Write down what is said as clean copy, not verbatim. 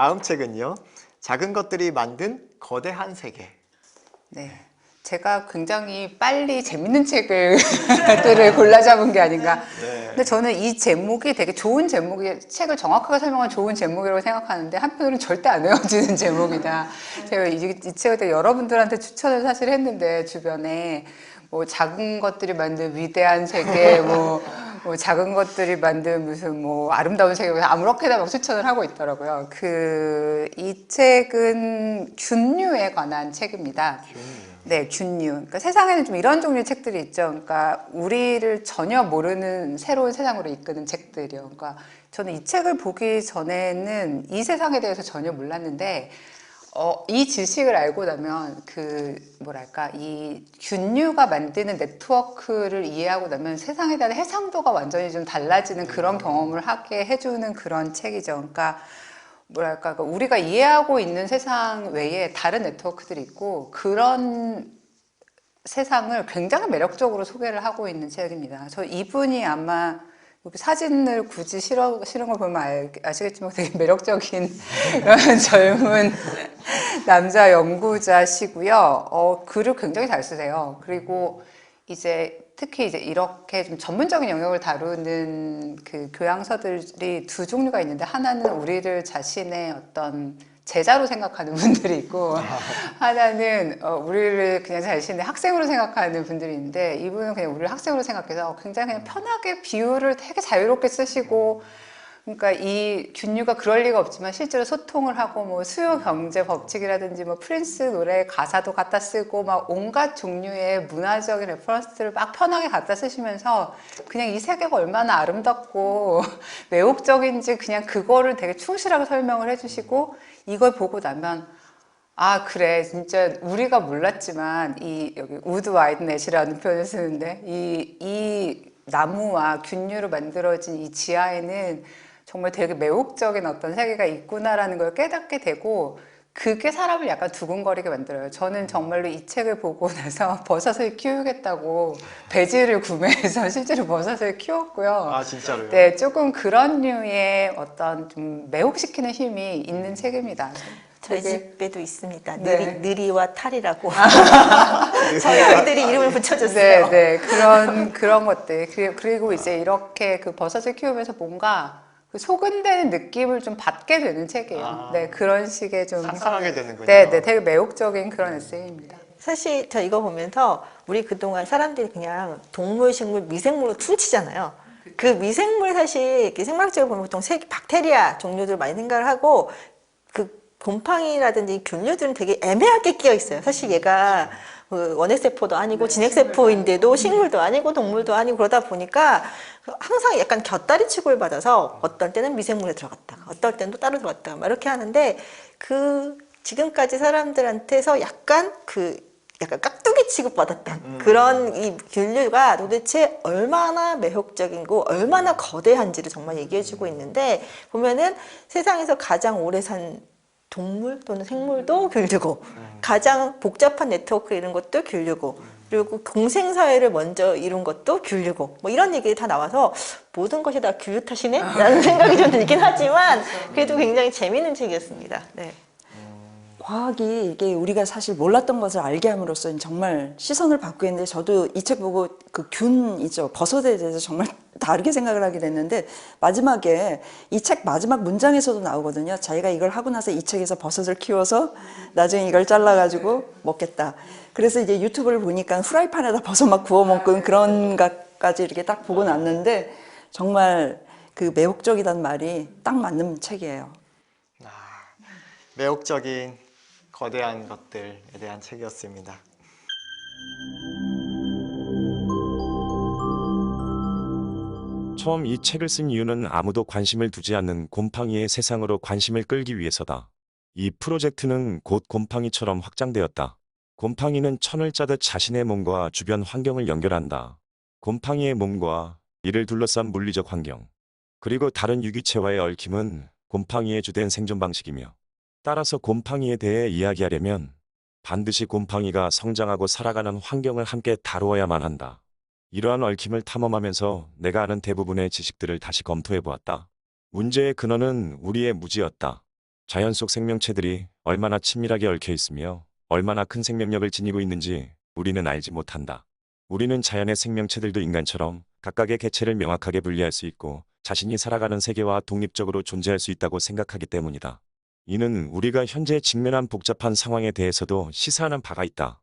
다음 책은요. 작은 것들이 만든 거대한 세계. 네. 제가 굉장히 빨리 재밌는 책을 들을 골라 잡은 게 아닌가. 네. 근데 저는 이 제목이 되게 좋은 제목이, 책을 정확하게 설명한 좋은 제목이라고 생각하는데 한편으로는 절대 안 외워지는 제목이다. 제가 이 책을 되게 여러분들한테 추천을 사실 했는데, 주변에 뭐 작은 것들이 만든 위대한 세계, 뭐 작은 것들이 만든 무슨 뭐 아름다운 세계, 아무렇게나 막 추천을 하고 있더라고요. 이 책은 균류에 관한 책입니다. 네, 균류. 그러니까 세상에는 좀 이런 종류의 책들이 있죠. 그러니까 우리를 전혀 모르는 새로운 세상으로 이끄는 책들이요. 그러니까 저는 이 책을 보기 전에는 이 세상에 대해서 전혀 몰랐는데, 이 지식을 알고 나면 뭐랄까, 이 균류가 만드는 네트워크를 이해하고 나면 세상에 대한 해상도가 완전히 좀 달라지는 그런 경험을 하게 해주는 그런 책이죠. 그러니까 뭐랄까, 우리가 이해하고 있는 세상 외에 다른 네트워크들이 있고, 그런 세상을 굉장히 매력적으로 소개를 하고 있는 책입니다. 저 이분이 아마 여기 사진을 굳이 실은 걸 보면 아시겠지만 되게 매력적인 그런 젊은 남자 연구자시고요. 글을 굉장히 잘 쓰세요. 그리고 특히 이렇게 좀 전문적인 영역을 다루는 그 교양서들이 두 종류가 있는데, 하나는 우리를 자신의 어떤 제자로 생각하는 분들이 있고, 하나는 우리를 그냥 자신의 학생으로 생각하는 분들이 있는데, 이분은 그냥 우리를 학생으로 생각해서 굉장히 그냥 편하게 비유를 되게 자유롭게 쓰시고, 그러니까 이 균류가 그럴 리가 없지만 실제로 소통을 하고, 뭐 수요 경제 법칙이라든지 뭐 프린스 노래 가사도 갖다 쓰고, 막 온갖 종류의 문화적인 레퍼런스들을 막 편하게 갖다 쓰시면서 그냥 이 세계가 얼마나 아름답고 매혹적인지 그냥 그거를 되게 충실하게 설명을 해주시고, 이걸 보고 나면 아, 그래. 진짜 우리가 몰랐지만 여기 우드 와이드넷이라는 표현을 쓰는데, 이 나무와 균류로 만들어진 이 지하에는 정말 되게 매혹적인 어떤 세계가 있구나라는 걸 깨닫게 되고, 그게 사람을 약간 두근거리게 만들어요. 저는 정말로 이 책을 보고 나서 버섯을 키우겠다고 배지를 구매해서 실제로 버섯을 키웠고요. 아, 진짜로요? 네, 조금 그런 류의 어떤 좀 매혹시키는 힘이 있는 책입니다. 저희 되게, 집에도 있습니다. 네. 느리와 탈이라고 저희 아이들이 이름을 붙여줬어요. 네, 그런 것들. 그리고 이제 이렇게 그 버섯을 키우면서 뭔가 그 소근되는 느낌을 좀 받게 되는 책이에요. 네, 그런 식의 좀. 상상하게 되는군요. 네, 되게 매혹적인 그런 에세이입니다. 사실 저 이거 보면서 우리 그동안 사람들이 그냥 동물, 식물, 미생물로 퉁치잖아요. 그 미생물 사실 이렇게 생물학적으로 보면 보통 박테리아 종류들 많이 생각을 하고, 그 곰팡이라든지 균류들은 되게 애매하게 끼어 있어요. 사실 얘가 원핵세포도 아니고 진핵세포인데도 식물도 아니고 동물도 아니고, 그러다 보니까 항상 약간 곁다리 취급을 받아서 어떨 때는 미생물에 들어갔다가 어떨 때는 또 따로 들어갔다가 막 이렇게 하는데, 지금까지 사람들한테서 약간 깍두기 취급받았던 그런 이 균류가 도대체 얼마나 매혹적이고 얼마나 거대한지를 정말 얘기해주고 있는데, 보면은 세상에서 가장 오래 산 동물 또는 생물도 균류고, 가장 복잡한 네트워크 이런 것도 균류고, 그리고 공생사회를 먼저 이룬 것도 균류고, 뭐 이런 얘기들이 다 나와서 모든 것이 다 균류 탓이네? 라는 생각이 좀 들긴 하지만, 그래도 굉장히 재미있는 책이었습니다. 네. 과학이 이게 우리가 사실 몰랐던 것을 알게 함으로써 정말 시선을 바꾸게 했는데, 저도 이 책 보고 그 균 있죠, 버섯에 대해서 정말 다르게 생각을 하게 됐는데, 마지막에 이 책 마지막 문장에서도 나오거든요. 자기가 이걸 하고 나서 이 책에서 버섯을 키워서 나중에 이걸 잘라가지고 먹겠다. 그래서 이제 유튜브를 보니까 후라이팬에다 버섯 막 구워 먹는 그런 것까지 이렇게 딱 보고 났는데, 정말 그 매혹적이란 말이 딱 맞는 책이에요. 매혹적인 거대한 것들에 대한 책이었습니다. 처음 이 책을 쓴 이유는 아무도 관심을 두지 않는 곰팡이의 세상으로 관심을 끌기 위해서다. 이 프로젝트는 곧 곰팡이처럼 확장되었다. 곰팡이는 천을 짜듯 자신의 몸과 주변 환경을 연결한다. 곰팡이의 몸과 이를 둘러싼 물리적 환경, 그리고 다른 유기체와의 얽힘은 곰팡이의 주된 생존 방식이며, 따라서 곰팡이에 대해 이야기하려면 반드시 곰팡이가 성장하고 살아가는 환경을 함께 다루어야만 한다. 이러한 얽힘을 탐험하면서 내가 아는 대부분의 지식들을 다시 검토해 보았다. 문제의 근원은 우리의 무지였다. 자연 속 생명체들이 얼마나 친밀하게 얽혀 있으며 얼마나 큰 생명력을 지니고 있는지 우리는 알지 못한다. 우리는 자연의 생명체들도 인간처럼 각각의 개체를 명확하게 분리할 수 있고 자신이 살아가는 세계와 독립적으로 존재할 수 있다고 생각하기 때문이다. 이는 우리가 현재 직면한 복잡한 상황에 대해서도 시사하는 바가 있다.